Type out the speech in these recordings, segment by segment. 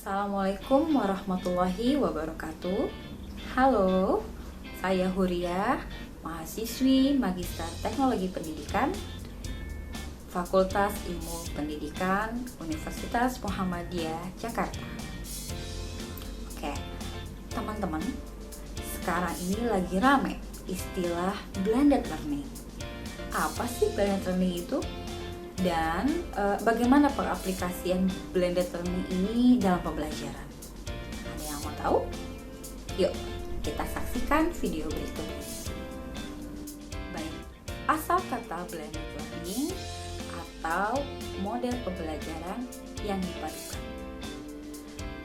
Assalamualaikum warahmatullahi wabarakatuh. Halo, saya Huria, mahasiswi Magister Teknologi Pendidikan, Fakultas Ilmu Pendidikan, Universitas Muhammadiyah, Jakarta. Oke, teman-teman, sekarang ini lagi rame istilah blended learning. Apa sih blended learning itu? Dan bagaimana pengaplikasian blended learning ini dalam pembelajaran? Ada yang mau tahu? Yuk, kita saksikan video berikut ini. Baik, asal kata blended learning atau model pembelajaran yang dipadukan.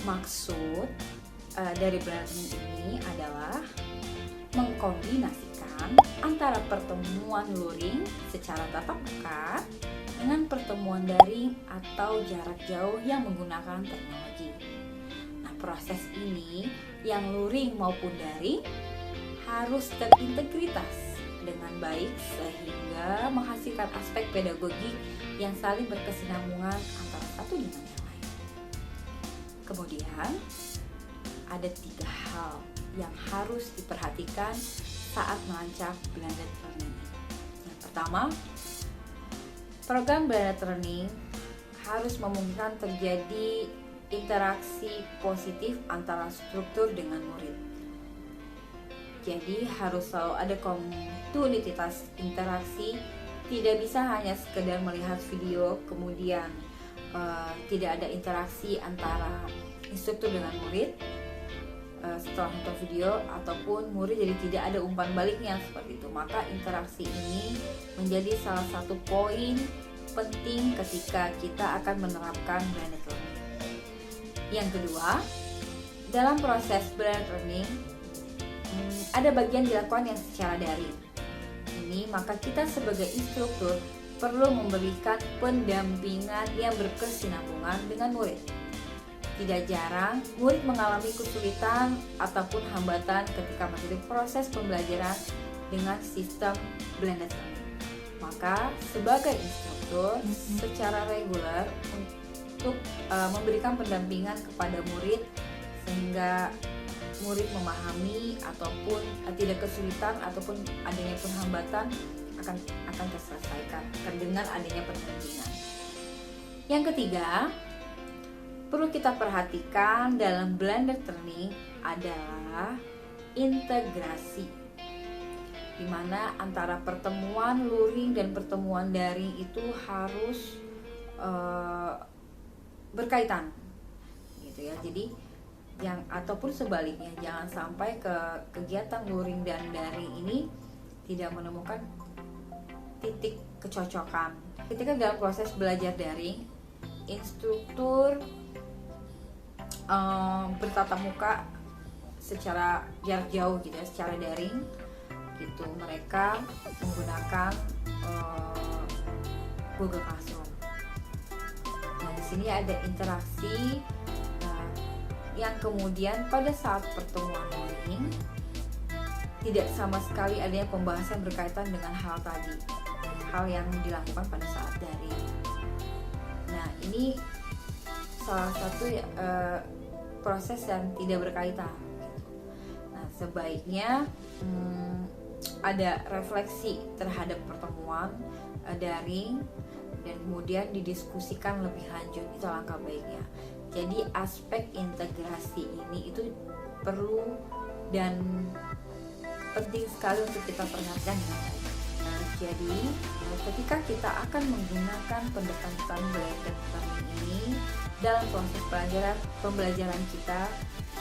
Maksud dari blended learning ini adalah mengkombinasikan antara pertemuan luring secara tatap muka dengan pertemuan daring atau jarak jauh yang menggunakan teknologi. Nah, proses ini yang luring maupun daring harus terintegritas dengan baik sehingga menghasilkan aspek pedagogik yang saling berkesinambungan antara satu dengan yang lain. Kemudian, ada 3 hal yang harus diperhatikan saat merancang blended learning. Yang pertama, program blended learning harus memungkinkan terjadi interaksi positif antara struktur dengan murid. Jadi harus selalu ada kontinuitas interaksi, tidak bisa hanya sekedar melihat video kemudian tidak ada interaksi antara instruktur dengan murid setelah nonton video, ataupun murid jadi tidak ada umpan baliknya seperti itu. Maka interaksi ini menjadi salah satu poin penting ketika kita akan menerapkan blended learning. Yang kedua, dalam proses blended learning ada bagian dilakukan yang secara daring. Ini maka kita sebagai instruktur perlu memberikan pendampingan yang berkesinambungan dengan murid. Tidak jarang, murid mengalami kesulitan ataupun hambatan ketika mengikuti proses pembelajaran dengan sistem blended learning. Maka, sebagai instruktur, secara reguler untuk memberikan pendampingan kepada murid sehingga murid memahami ataupun tidak kesulitan ataupun adanya pun hambatan akan terselesaikan dengan adanya pendampingan. Yang ketiga, perlu kita perhatikan dalam blended learning adalah integrasi, di mana antara pertemuan luring dan pertemuan daring itu harus berkaitan, gitu ya. Jadi ataupun sebaliknya, jangan sampai kegiatan luring dan daring ini tidak menemukan titik kecocokan. Ketika dalam proses belajar daring, instruktur bertatap muka secara jarak jauh gitu ya, secara daring gitu. Mereka menggunakan Google Classroom. Nah, di sini ada interaksi yang kemudian pada saat pertemuan luring tidak sama sekali adanya pembahasan berkaitan dengan hal tadi, hal yang dilakukan pada saat daring. Nah, ini salah satu proses yang tidak berkaitan. Nah, sebaiknya ada refleksi terhadap pertemuan daring dan kemudian didiskusikan lebih lanjut, itu langkah baiknya. Jadi aspek integrasi ini itu perlu dan penting sekali untuk kita perhatikan dengan baik. Nah, jadi ketika kita akan menggunakan pendekatan blended learning ini dalam proses pembelajaran kita,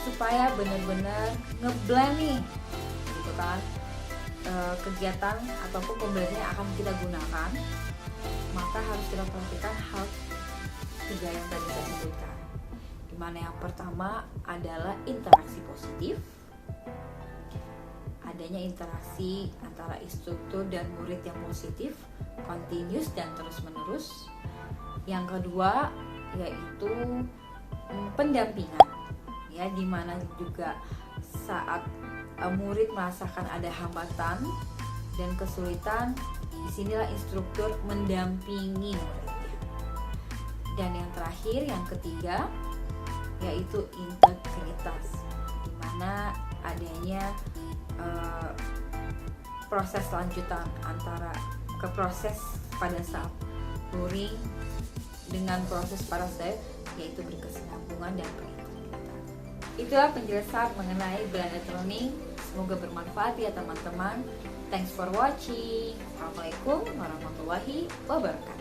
supaya benar-benar ngeblend nih, gitu kan, kegiatan ataupun pembelajaran yang akan kita gunakan, maka harus kita perhatikan hal 3 yang tadi saya sebutkan. Dimana yang pertama adalah interaksi positif, adanya interaksi antara instruktur dan murid yang positif, continuous dan terus-menerus. Yang kedua yaitu pendampingan, ya, dimana juga saat murid merasakan ada hambatan dan kesulitan, disinilah instruktur mendampingi muridnya. Dan yang terakhir, yang ketiga, yaitu integritas, di mana adanya proses lanjutan antara ke proses pada saat luring dengan proses pada saat yaitu berkesinambungan dan berintegritas. Itulah penjelasan mengenai blended learning. Semoga bermanfaat ya teman-teman. Thanks for watching. Assalamualaikum warahmatullahi wabarakatuh.